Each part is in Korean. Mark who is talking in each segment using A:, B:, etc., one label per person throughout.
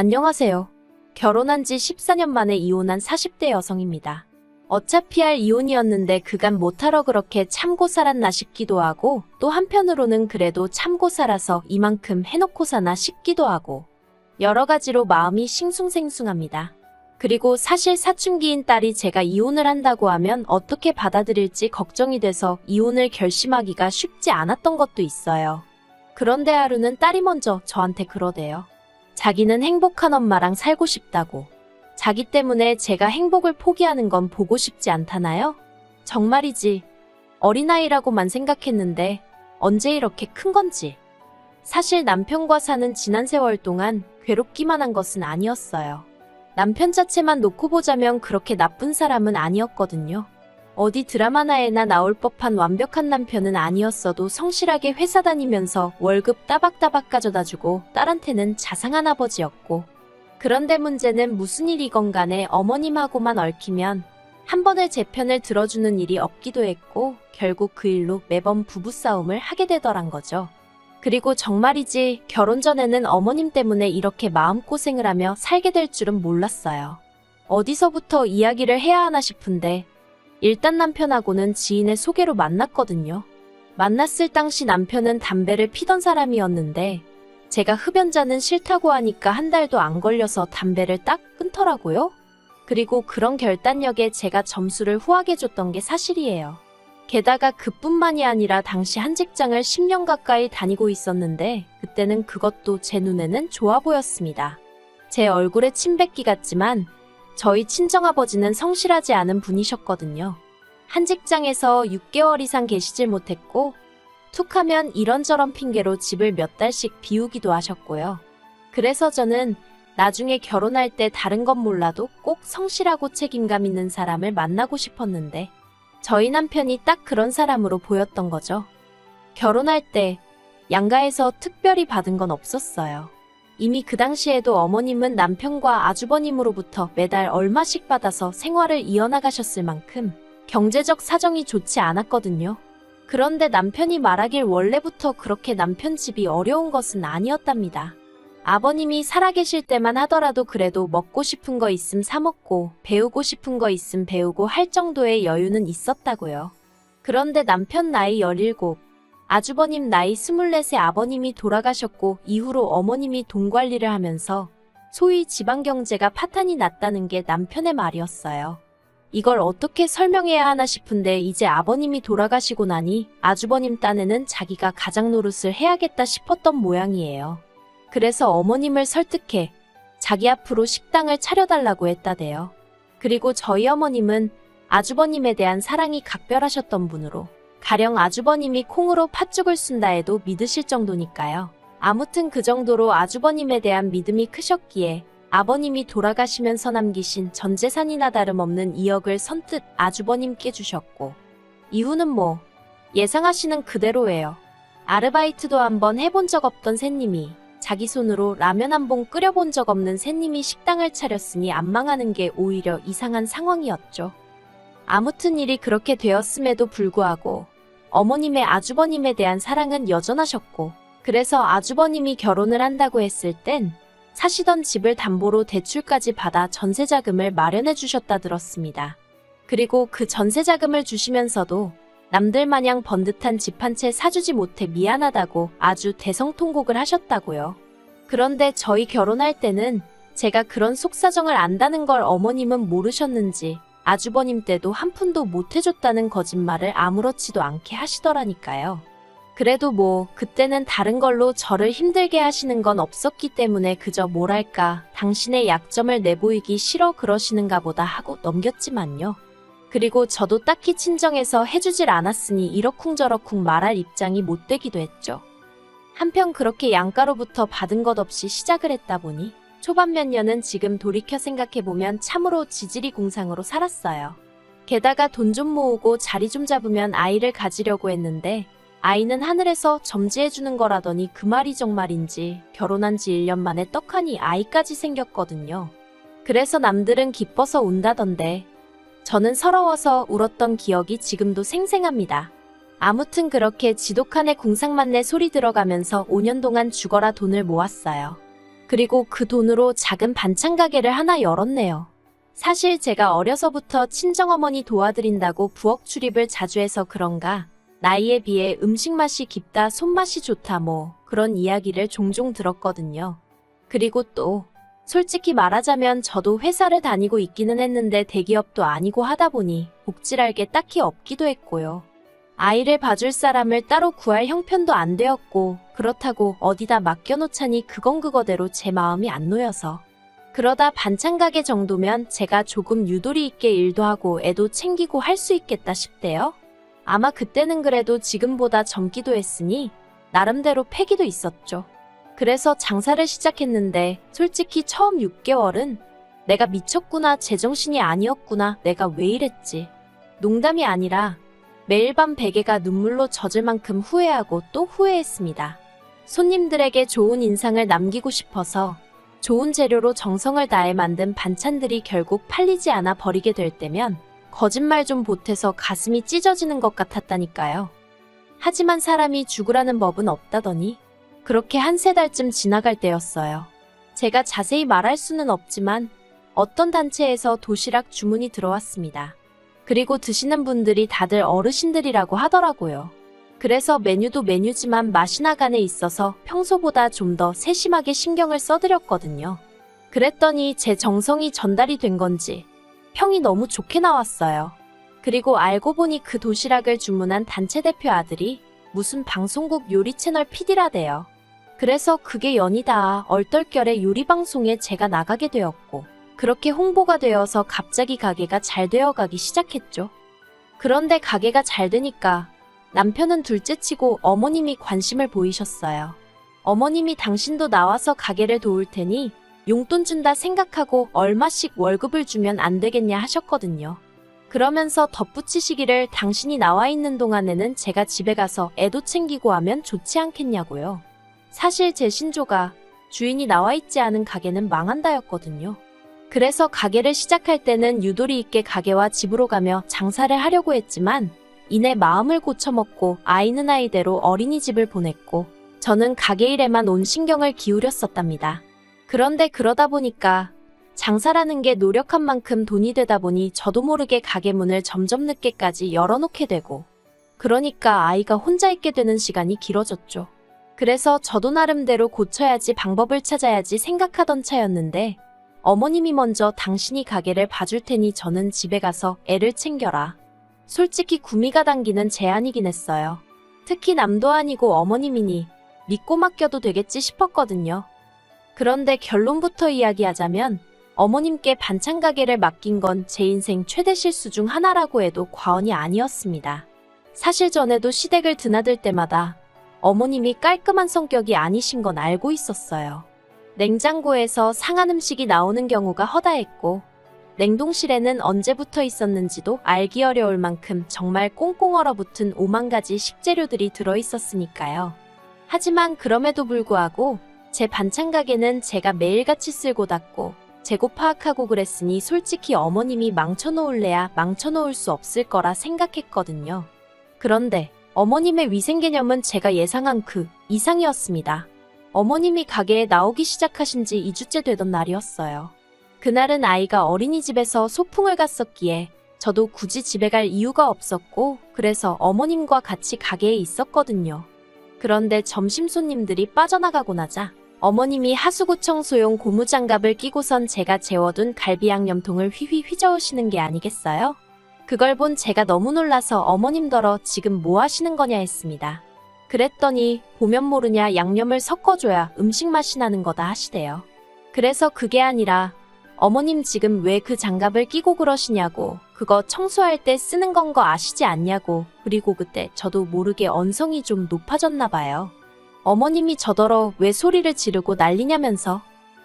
A: 안녕하세요. 결혼한 지 14년 만에 이혼한 40대 여성입니다. 어차피 할 이혼이었는데 그간 못하러 그렇게 참고 살았나 싶기도 하고, 또 한편으로는 그래도 참고 살아서 이만큼 해놓고 사나 싶기도 하고, 여러 가지로 마음이 싱숭생숭합니다. 그리고 사실 사춘기인 딸이 제가 이혼을 한다고 하면 어떻게 받아들일지 걱정이 돼서 이혼을 결심하기가 쉽지 않았던 것도 있어요. 그런데 하루는 딸이 먼저 저한테 그러대요. 자기는 행복한 엄마랑 살고 싶다고. 자기 때문에 제가 행복을 포기하는 건 보고 싶지 않다나요? 정말이지. 어린아이라고만 생각했는데 언제 이렇게 큰 건지. 사실 남편과 사는 지난 세월 동안 괴롭기만 한 것은 아니었어요. 남편 자체만 놓고 보자면 그렇게 나쁜 사람은 아니었거든요. 어디 드라마나에나 나올 법한 완벽한 남편은 아니었어도 성실하게 회사 다니면서 월급 따박따박 가져다주고 딸한테는 자상한 아버지였고, 그런데 문제는 무슨 일이건 간에 어머님하고만 얽히면 한 번을 제 편을 들어주는 일이 없기도 했고, 결국 그 일로 매번 부부싸움을 하게 되더란 거죠. 그리고 정말이지 결혼 전에는 어머님 때문에 이렇게 마음고생을 하며 살게 될 줄은 몰랐어요. 어디서부터 이야기를 해야 하나 싶은데, 일단 남편하고는 지인의 소개로 만났거든요. 만났을 당시 남편은 담배를 피던 사람이었는데 제가 흡연자는 싫다고 하니까 한 달도 안 걸려서 담배를 딱 끊더라고요. 그리고 그런 결단력에 제가 점수를 후하게 줬던 게 사실이에요. 게다가 그뿐만이 아니라 당시 한 직장을 10년 가까이 다니고 있었는데 그때는 그것도 제 눈에는 좋아 보였습니다. 제 얼굴에 침 뱉기 같지만 저희 친정아버지는 성실하지 않은 분이셨거든요. 한 직장에서 6개월 이상 계시질 못했고 툭하면 이런저런 핑계로 집을 몇 달씩 비우기도 하셨고요. 그래서 저는 나중에 결혼할 때 다른 건 몰라도 꼭 성실하고 책임감 있는 사람을 만나고 싶었는데 저희 남편이 딱 그런 사람으로 보였던 거죠. 결혼할 때 양가에서 특별히 받은 건 없었어요. 이미 그 당시에도 어머님은 남편과 아주버님으로부터 매달 얼마씩 받아서 생활을 이어나가셨을 만큼 경제적 사정이 좋지 않았거든요. 그런데 남편이 말하길 원래부터 그렇게 남편 집이 어려운 것은 아니었답니다. 아버님이 살아계실 때만 하더라도 그래도 먹고 싶은 거 있음 사 먹고 배우고 싶은 거 있음 배우고 할 정도의 여유는 있었다고요. 그런데 남편 나이 17, 아주버님 나이 24세 아버님이 돌아가셨고 이후로 어머님이 돈 관리를 하면서 소위 집안 경제가 파탄이 났다는 게 남편의 말이었어요. 이걸 어떻게 설명해야 하나 싶은데 이제 아버님이 돌아가시고 나니 아주버님 딴에는 자기가 가장 노릇을 해야겠다 싶었던 모양이에요. 그래서 어머님을 설득해 자기 앞으로 식당을 차려달라고 했다대요. 그리고 저희 어머님은 아주버님에 대한 사랑이 각별하셨던 분으로 가령 아주버님이 콩으로 팥죽을 쓴다 해도 믿으실 정도니까요. 아무튼 그 정도로 아주버님에 대한 믿음이 크셨기에 아버님이 돌아가시면서 남기신 전 재산이나 다름없는 2억을 선뜻 아주버님께 주셨고 이유는 뭐 예상하시는 그대로예요. 아르바이트도 한번 해본 적 없던 새님이 자기 손으로 라면 한 봉 끓여본 적 없는 새님이 식당을 차렸으니 안 망하는 게 오히려 이상한 상황이었죠. 아무튼 일이 그렇게 되었음에도 불구하고 어머님의 아주버님에 대한 사랑은 여전하셨고 그래서 아주버님이 결혼을 한다고 했을 땐 사시던 집을 담보로 대출까지 받아 전세자금을 마련해 주셨다 들었습니다. 그리고 그 전세자금을 주시면서도 남들 마냥 번듯한 집 한 채 사주지 못해 미안하다고 아주 대성통곡을 하셨다고요. 그런데 저희 결혼할 때는 제가 그런 속사정을 안다는 걸 어머님은 모르셨는지 아주버님 때도 한 푼도 못 해줬다는 거짓말을 아무렇지도 않게 하시더라니까요. 그래도 뭐 그때는 다른 걸로 저를 힘들게 하시는 건 없었기 때문에 그저 뭐랄까 당신의 약점을 내보이기 싫어 그러시는가 보다 하고 넘겼지만요. 그리고 저도 딱히 친정에서 해주질 않았으니 이러쿵저러쿵 말할 입장이 못 되기도 했죠. 한편 그렇게 양가로부터 받은 것 없이 시작을 했다 보니 초반 몇 년은 지금 돌이켜 생각해보면 참으로 지지리 공상으로 살았어요. 게다가 돈 좀 모으고 자리 좀 잡으면 아이를 가지려고 했는데 아이는 하늘에서 점지해주는 거라더니 그 말이 정말인지 결혼한 지 1년 만에 떡하니 아이까지 생겼거든요. 그래서 남들은 기뻐서 운다던데 저는 서러워서 울었던 기억이 지금도 생생합니다. 아무튼 그렇게 지독한의 궁상만내 소리 들어가면서 5년 동안 죽어라 돈을 모았어요. 그리고 그 돈으로 작은 반찬 가게를 하나 열었네요. 사실 제가 어려서부터 친정어머니 도와드린다고 부엌 출입을 자주 해서 그런가 나이에 비해 음식 맛이 깊다, 손맛이 좋다 뭐 그런 이야기를 종종 들었거든요. 그리고 또 솔직히 말하자면 저도 회사를 다니고 있기는 했는데 대기업도 아니고 하다 보니 복지랄 게 딱히 없기도 했고요. 아이를 봐줄 사람을 따로 구할 형편도 안 되었고 그렇다고 어디다 맡겨놓자니 그건 그거대로 제 마음이 안 놓여서 그러다 반찬 가게 정도면 제가 조금 유도리 있게 일도 하고 애도 챙기고 할 수 있겠다 싶대요. 아마 그때는 그래도 지금보다 젊기도 했으니 나름대로 패기도 있었죠. 그래서 장사를 시작했는데 솔직히 처음 6개월은 내가 미쳤구나, 제정신이 아니었구나, 내가 왜 이랬지. 농담이 아니라 매일 밤 베개가 눈물로 젖을 만큼 후회하고 또 후회했습니다. 손님들에게 좋은 인상을 남기고 싶어서 좋은 재료로 정성을 다해 만든 반찬들이 결국 팔리지 않아 버리게 될 때면 거짓말 좀 보태서 가슴이 찢어지는 것 같았다니까요. 하지만 사람이 죽으라는 법은 없다더니 그렇게 한 세 달쯤 지나갈 때였어요. 제가 자세히 말할 수는 없지만 어떤 단체에서 도시락 주문이 들어왔습니다. 그리고 드시는 분들이 다들 어르신들이라고 하더라고요. 그래서 메뉴도 메뉴지만 맛이 나간에 있어서 평소보다 좀 더 세심하게 신경을 써드렸거든요. 그랬더니 제 정성이 전달이 된 건지 평이 너무 좋게 나왔어요. 그리고 알고 보니 그 도시락을 주문한 단체 대표 아들이 무슨 방송국 요리 채널 PD라대요. 그래서 그게 연이다 얼떨결에 요리 방송에 제가 나가게 되었고 그렇게 홍보가 되어서 갑자기 가게가 잘 되어가기 시작했죠. 그런데 가게가 잘 되니까 남편은 둘째치고 어머님이 관심을 보이셨어요. 어머님이 당신도 나와서 가게를 도울 테니 용돈 준다 생각하고 얼마씩 월급을 주면 안 되겠냐 하셨거든요. 그러면서 덧붙이시기를 당신이 나와 있는 동안에는 제가 집에 가서 애도 챙기고 하면 좋지 않겠냐고요. 사실 제 신조가 주인이 나와 있지 않은 가게는 망한다였거든요. 그래서 가게를 시작할 때는 유도리 있게 가게와 집으로 가며 장사를 하려고 했지만 이내 마음을 고쳐먹고 아이는 아이대로 어린이집을 보냈고 저는 가게 일에만 온 신경을 기울였었답니다. 그런데 그러다 보니까 장사라는 게 노력한 만큼 돈이 되다 보니 저도 모르게 가게 문을 점점 늦게까지 열어놓게 되고 그러니까 아이가 혼자 있게 되는 시간이 길어졌죠. 그래서 저도 나름대로 고쳐야지 방법을 찾아야지 생각하던 차였는데 어머님이 먼저 당신이 가게를 봐줄 테니 저는 집에 가서 애를 챙겨라. 솔직히 구미가 당기는 제안이긴 했어요. 특히 남도 아니고 어머님이니 믿고 맡겨도 되겠지 싶었거든요. 그런데 결론부터 이야기하자면 어머님께 반찬 가게를 맡긴 건 제 인생 최대 실수 중 하나라고 해도 과언이 아니었습니다. 사실 전에도 시댁을 드나들 때마다 어머님이 깔끔한 성격이 아니신 건 알고 있었어요. 냉장고에서 상한 음식이 나오는 경우가 허다했고 냉동실에는 언제 붙어 있었는지도 알기 어려울 만큼 정말 꽁꽁 얼어붙은 5만 가지 식재료들이 들어있었으니까요. 하지만 그럼에도 불구하고 제 반찬 가게는 제가 매일같이 쓸고 닦고 재고 파악하고 그랬으니 솔직히 어머님이 망쳐놓을래야 망쳐놓을 수 없을 거라 생각했거든요. 그런데 어머님의 위생 개념은 제가 예상한 그 이상이었습니다. 어머님이 가게에 나오기 시작하신 지 2주째 되던 날이었어요. 그날은 아이가 어린이집에서 소풍을 갔었기에 저도 굳이 집에 갈 이유가 없었고 그래서 어머님과 같이 가게에 있었거든요. 그런데 점심 손님들이 빠져나가고 나자 어머님이 하수구청소용 고무장갑을 끼고선 제가 재워둔 갈비 양념통을 휘휘 휘저으시는 게 아니겠어요? 그걸 본 제가 너무 놀라서 어머님더러 지금 뭐 하시는 거냐 했습니다. 그랬더니 보면 모르냐 양념을 섞어줘야 음식 맛이 나는 거다 하시대요. 그래서 그게 아니라 어머님 지금 왜 그 장갑을 끼고 그러시냐고 그거 청소할 때 쓰는 건 거 아시지 않냐고 그리고 그때 저도 모르게 언성이 좀 높아졌나 봐요. 어머님이 저더러 왜 소리를 지르고 난리냐면서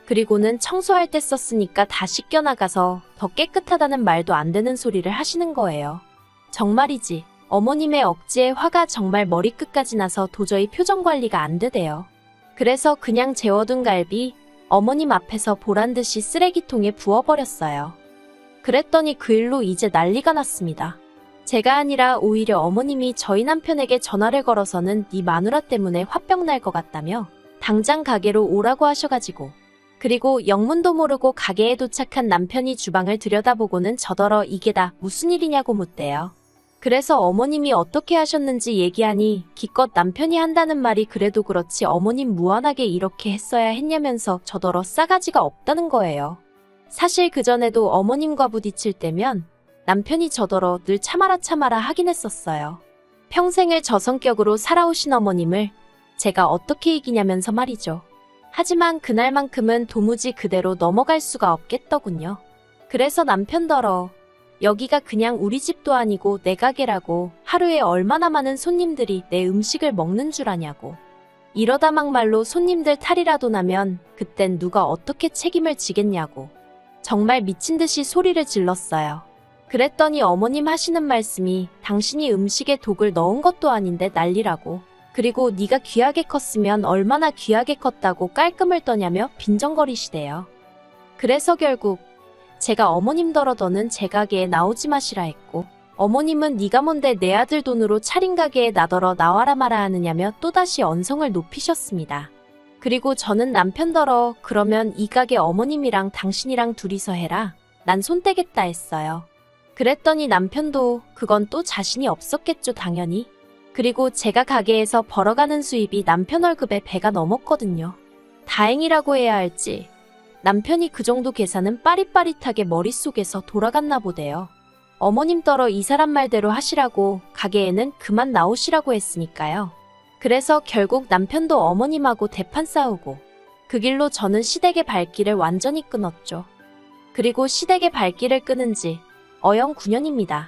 A: 그리고는 청소할 때 썼으니까 다 씻겨나가서 더 깨끗하다는 말도 안 되는 소리를 하시는 거예요. 정말이지 어머님의 억지에 화가 정말 머리끝까지 나서 도저히 표정 관리가 안 되대요. 그래서 그냥 재워둔 갈비 어머님 앞에서 보란듯이 쓰레기통에 부어버렸어요. 그랬더니 그 일로 이제 난리가 났습니다. 제가 아니라 오히려 어머님이 저희 남편에게 전화를 걸어서는 네 마누라 때문에 화병 날 것 같다며 당장 가게로 오라고 하셔가지고 그리고 영문도 모르고 가게에 도착한 남편이 주방을 들여다보고는 저더러 이게 다 무슨 일이냐고 묻대요. 그래서 어머님이 어떻게 하셨는지 얘기하니 기껏 남편이 한다는 말이 그래도 그렇지 어머님 무한하게 이렇게 했어야 했냐면서 저더러 싸가지가 없다는 거예요. 사실 그전에도 어머님과 부딪힐 때면 남편이 저더러 늘 참아라 참아라 하긴 했었어요. 평생을 저 성격으로 살아오신 어머님을 제가 어떻게 이기냐면서 말이죠. 하지만 그날만큼은 도무지 그대로 넘어갈 수가 없겠더군요. 그래서 남편더러 여기가 그냥 우리 집도 아니고 내 가게라고 하루에 얼마나 많은 손님들이 내 음식을 먹는 줄 아냐고. 이러다 막말로 손님들 탈이라도 나면 그땐 누가 어떻게 책임을 지겠냐고. 정말 미친 듯이 소리를 질렀어요. 그랬더니 어머님 하시는 말씀이 당신이 음식에 독을 넣은 것도 아닌데 난리라고. 그리고 네가 귀하게 컸으면 얼마나 귀하게 컸다고 깔끔을 떠냐며 빈정거리시대요. 그래서 결국 제가 어머님더러 너는 제 가게에 나오지 마시라 했고 어머님은 네가 뭔데 내 아들 돈으로 차린 가게에 나더러 나와라 마라 하느냐며 또다시 언성을 높이셨습니다. 그리고 저는 남편더러 그러면 이 가게 어머님이랑 당신이랑 둘이서 해라. 난 손 떼겠다 했어요. 그랬더니 남편도 그건 또 자신이 없었겠죠 당연히. 그리고 제가 가게에서 벌어가는 수입이 남편 월급의 배가 넘었거든요. 다행이라고 해야 할지 남편이 그 정도 계산은 빠릿빠릿하게 머릿속에서 돌아갔나 보대요. 어머님더러 이 사람 말대로 하시라고 가게에는 그만 나오시라고 했으니까요. 그래서 결국 남편도 어머님하고 대판 싸우고 그 길로 저는 시댁의 발길을 완전히 끊었죠. 그리고 시댁의 발길을 끊은 지 어영 9년입니다.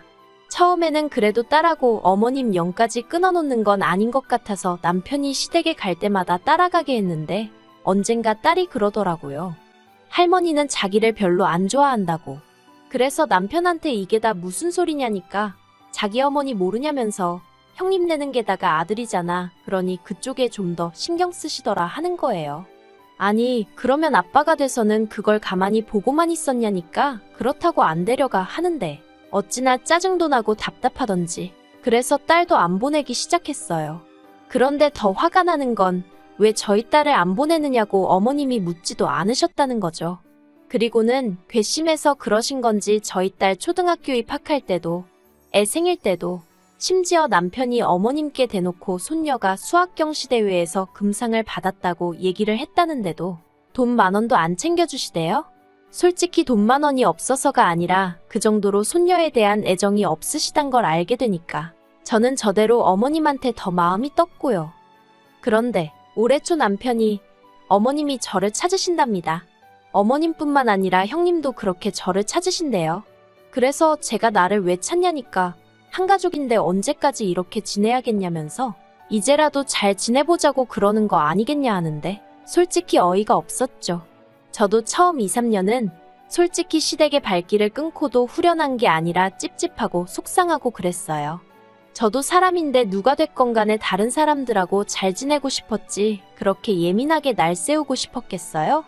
A: 처음에는 그래도 딸하고 어머님 영까지 끊어놓는 건 아닌 것 같아서 남편이 시댁에 갈 때마다 따라가게 했는데 언젠가 딸이 그러더라고요. 할머니는 자기를 별로 안 좋아한다고. 그래서 남편한테 이게 다 무슨 소리냐니까 자기 어머니 모르냐면서 형님 내는 게다가 아들이잖아. 그러니 그쪽에 좀 더 신경 쓰시더라 하는 거예요. 아니 그러면 아빠가 돼서는 그걸 가만히 보고만 있었냐니까 그렇다고 안 데려가 하는데 어찌나 짜증도 나고 답답하던지 그래서 딸도 안 보내기 시작했어요. 그런데 더 화가 나는 건 왜 저희 딸을 안 보내느냐고 어머님이 묻지도 않으셨다는 거죠. 그리고는 괘씸해서 그러신 건지 저희 딸 초등학교 입학할 때도 애 생일 때도 심지어 남편이 어머님께 대놓고 손녀가 수학경시대회에서 금상을 받았다고 얘기를 했다는데도 돈 10,000원도 안 챙겨주시대요? 솔직히 돈 10,000원이 없어서가 아니라 그 정도로 손녀에 대한 애정이 없으시단 걸 알게 되니까 저는 저대로 어머님한테 더 마음이 떴고요. 그런데 올해 초 남편이 어머님이 저를 찾으신답니다. 어머님뿐만 아니라 형님도 그렇게 저를 찾으신대요. 그래서 제가 나를 왜 찾냐니까 한가족인데 언제까지 이렇게 지내야겠냐면서 이제라도 잘 지내보자고 그러는 거 아니겠냐 하는데 솔직히 어이가 없었죠. 저도 처음 2, 3년은 솔직히 시댁의 발길을 끊고도 후련한 게 아니라 찝찝하고 속상하고 그랬어요. 저도 사람인데 누가 됐건 간에 다른 사람들하고 잘 지내고 싶었지 그렇게 예민하게 날 세우고 싶었겠어요?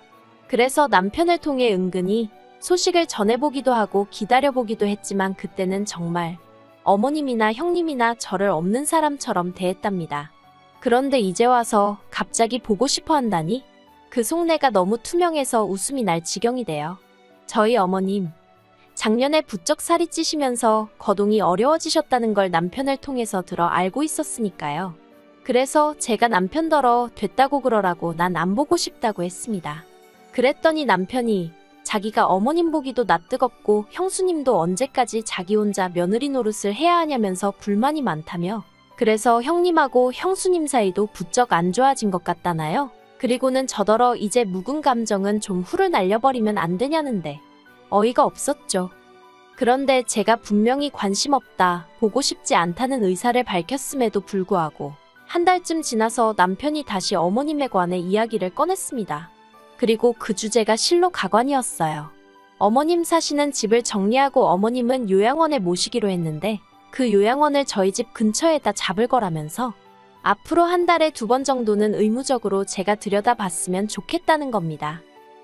A: 그래서 남편을 통해 은근히 소식을 전해보기도 하고 기다려보기도 했지만 그때는 정말 어머님이나 형님이나 저를 없는 사람처럼 대했답니다. 그런데 이제 와서 갑자기 보고 싶어 한다니? 그 속내가 너무 투명해서 웃음이 날 지경이 돼요. 저희 어머님, 작년에 부쩍 살이 찌시면서 거동이 어려워지셨다는 걸 남편을 통해서 들어 알고 있었으니까요. 그래서 제가 남편더러 됐다고 그러라고 난 안 보고 싶다고 했습니다. 그랬더니 남편이 자기가 어머님 보기도 낯뜨겁고 형수님도 언제까지 자기 혼자 며느리 노릇을 해야 하냐면서 불만이 많다며 그래서 형님하고 형수님 사이도 부쩍 안 좋아진 것 같다나요? 그리고는 저더러 이제 묵은 감정은 좀 후를 날려버리면 안 되냐는데 어이가 없었죠. 그런데 제가 분명히 관심 없다, 보고 싶지 않다는 의사를 밝혔음에도 불구하고 한 달쯤 지나서 남편이 다시 어머님에 관해 이야기를 꺼냈습니다. 그리고 그 주제가 실로 가관이었어요. 어머님 사시는 집을 정리하고 어머님은 요양원에 모시기로 했는데 그 요양원을 저희 집 근처에다 잡을 거라면서 앞으로 한 달에 2번 정도는 의무적으로 제가 들여다봤으면 좋겠다는 겁니다.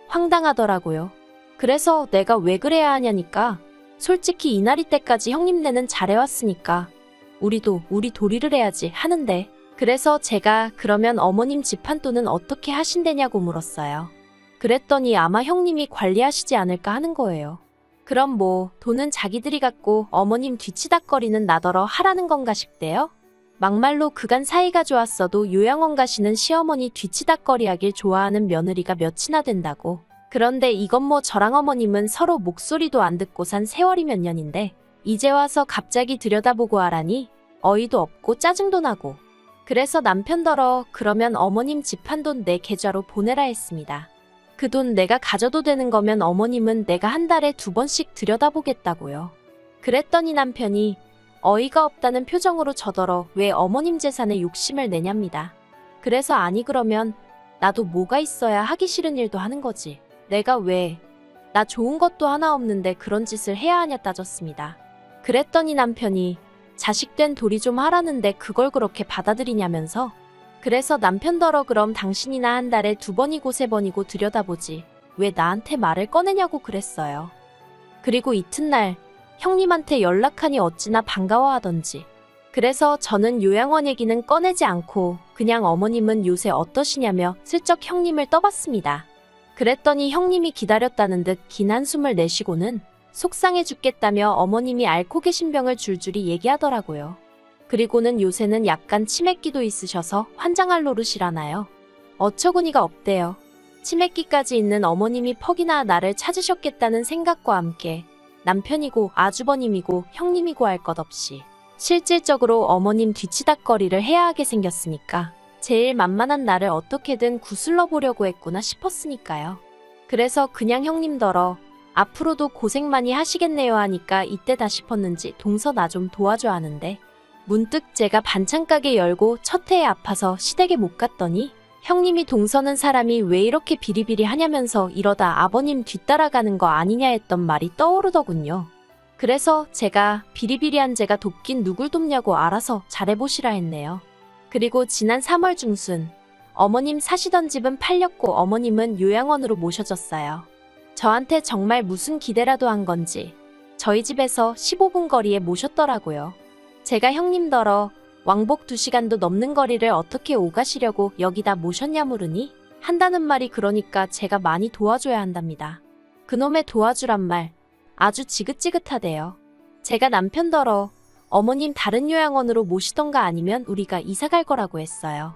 A: 황당하더라고요. 그래서 내가 왜 그래야 하냐니까 솔직히 이날이 때까지 형님네는 잘해왔으니까 우리도 우리 도리를 해야지 하는데 그래서 제가 그러면 어머님 집 한 돈은 어떻게 하신대냐고 물었어요. 그랬더니 아마 형님이 관리하시지 않을까 하는 거예요. 그럼 뭐 돈은 자기들이 갖고 어머님 뒤치다꺼리는 나더러 하라는 건가 싶대요. 막말로 그간 사이가 좋았어도 요양원 가시는 시어머니 뒤치다꺼리하길 좋아하는 며느리가 몇이나 된다고. 그런데 이건 뭐 저랑 어머님은 서로 목소리도 안 듣고 산 세월이 몇 년인데 이제 와서 갑자기 들여다보고 하라니 어이도 없고 짜증도 나고. 그래서 남편더러 그러면 어머님 집 한 돈 내 계좌로 보내라 했습니다. 그 돈 내가 가져도 되는 거면 어머님은 내가 한 달에 2번씩 들여다보겠다고요. 그랬더니 남편이 어이가 없다는 표정으로 저더러 왜 어머님 재산에 욕심을 내냐입니다. 그래서 아니 그러면 나도 뭐가 있어야 하기 싫은 일도 하는 거지. 내가 왜 나 좋은 것도 하나 없는데 그런 짓을 해야 하냐 따졌습니다. 그랬더니 남편이 자식된 도리 좀 하라는데 그걸 그렇게 받아들이냐면서. 그래서 남편더러 그럼 당신이나 한 달에 2번이고 3번이고 들여다보지 왜 나한테 말을 꺼내냐고 그랬어요. 그리고 이튿날 형님한테 연락하니 어찌나 반가워하던지. 그래서 저는 요양원 얘기는 꺼내지 않고 그냥 어머님은 요새 어떠시냐며 슬쩍 형님을 떠봤습니다. 그랬더니 형님이 기다렸다는 듯 긴 한숨을 내쉬고는 속상해 죽겠다며 어머님이 앓고 계신 병을 줄줄이 얘기하더라고요. 그리고는 요새는 약간 치매기도 있으셔서 환장할 노릇이라나요. 어처구니가 없대요. 치매기까지 있는 어머님이 퍽이나 나를 찾으셨겠다는 생각과 함께 남편이고 아주버님이고 형님이고 할 것 없이 실질적으로 어머님 뒤치다꺼리를 해야 하게 생겼으니까 제일 만만한 나를 어떻게든 구슬러 보려고 했구나 싶었으니까요. 그래서 그냥 형님더러 앞으로도 고생 많이 하시겠네요 하니까 이때다 싶었는지 동서 나 좀 도와줘 하는데 문득 제가 반찬가게 열고 첫 해에 아파서 시댁에 못 갔더니 형님이 동서는 사람이 왜 이렇게 비리비리 하냐면서 이러다 아버님 뒤따라가는 거 아니냐 했던 말이 떠오르더군요. 그래서 제가 비리비리한 제가 돕긴 누굴 돕냐고 알아서 잘해보시라 했네요. 그리고 지난 3월 중순 어머님 사시던 집은 팔렸고 어머님은 요양원으로 모셔졌어요. 저한테 정말 무슨 기대라도 한 건지 저희 집에서 15분 거리에 모셨더라고요. 제가 형님더러 왕복 2시간도 넘는 거리를 어떻게 오가시려고 여기다 모셨냐 물으니 한다는 말이 그러니까 제가 많이 도와줘야 한답니다. 그놈의 도와주란 말 아주 지긋지긋하대요. 제가 남편더러 어머님 다른 요양원으로 모시던가 아니면 우리가 이사 갈 거라고 했어요.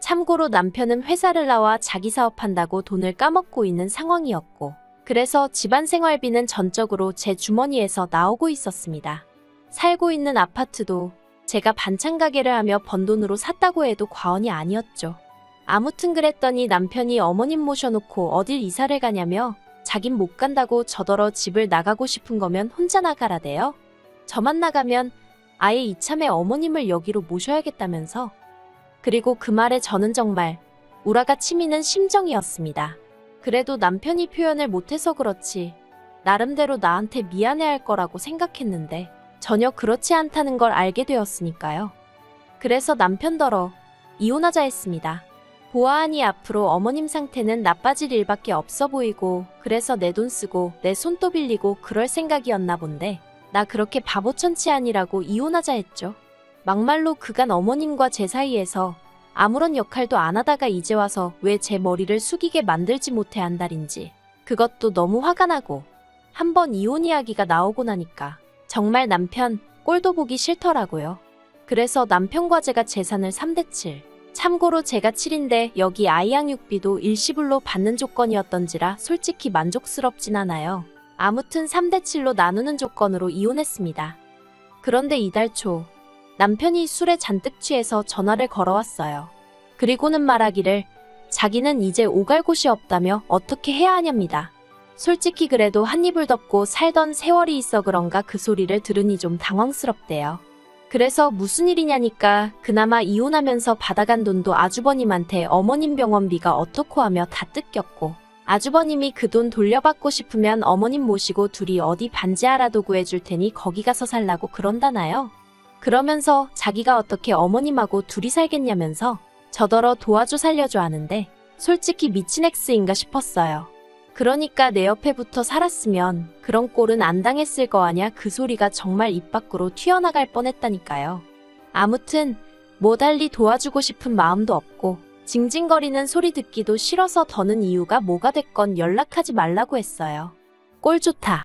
A: 참고로 남편은 회사를 나와 자기 사업한다고 돈을 까먹고 있는 상황이었고 그래서 집안 생활비는 전적으로 제 주머니에서 나오고 있었습니다. 살고 있는 아파트도 제가 반찬 가게를 하며 번 돈으로 샀다고 해도 과언이 아니었죠. 아무튼 그랬더니 남편이 어머님 모셔놓고 어딜 이사를 가냐며 자긴 못 간다고 저더러 집을 나가고 싶은 거면 혼자 나가라대요. 저만 나가면 아예 이참에 어머님을 여기로 모셔야겠다면서. 그리고 그 말에 저는 정말 우라가 치미는 심정이었습니다. 그래도 남편이 표현을 못해서 그렇지 나름대로 나한테 미안해할 거라고 생각했는데 전혀 그렇지 않다는 걸 알게 되었으니까요. 그래서 남편더러 이혼하자 했습니다. 보아하니 앞으로 어머님 상태는 나빠질 일밖에 없어 보이고 그래서 내 돈 쓰고 내 손 또 빌리고 그럴 생각이었나 본데 나 그렇게 바보천치 아니라고 이혼하자 했죠. 막말로 그간 어머님과 제 사이에서 아무런 역할도 안 하다가 이제 와서 왜 제 머리를 숙이게 만들지 못해 한달인지 그것도 너무 화가 나고 한번 이혼 이야기가 나오고 나니까 정말 남편 꼴도 보기 싫더라고요. 그래서 남편과 제가 재산을 3대 7. 참고로 제가 7인데 여기 아이 양육비도 일시불로 받는 조건이었던지라 솔직히 만족스럽진 않아요. 아무튼 3대 7로 나누는 조건으로 이혼했습니다. 그런데 이달 초 남편이 술에 잔뜩 취해서 전화를 걸어왔어요. 그리고는 말하기를 자기는 이제 오갈 곳이 없다며 어떻게 해야 하냐입니다. 솔직히 그래도 한 입을 덮고 살던 세월이 있어 그런가 그 소리를 들으니 좀 당황스럽대요. 그래서 무슨 일이냐니까 그나마 이혼하면서 받아간 돈도 아주버님한테 어머님 병원비가 어떻고 하며 다 뜯겼고 아주버님이 그 돈 돌려받고 싶으면 어머님 모시고 둘이 어디 반지 하라도 구해줄 테니 거기 가서 살라고 그런다나요. 그러면서 자기가 어떻게 어머님하고 둘이 살겠냐면서 저더러 도와줘 살려줘 하는데 솔직히 미친 X인가 싶었어요. 그러니까 내 옆에 붙어 살았으면 그런 꼴은 안 당했을 거 아냐 그 소리가 정말 입 밖으로 튀어나갈 뻔했다니까요. 아무튼 뭐 달리 도와주고 싶은 마음도 없고 징징거리는 소리 듣기도 싫어서 더는 이유가 뭐가 됐건 연락하지 말라고 했어요. 꼴 좋다.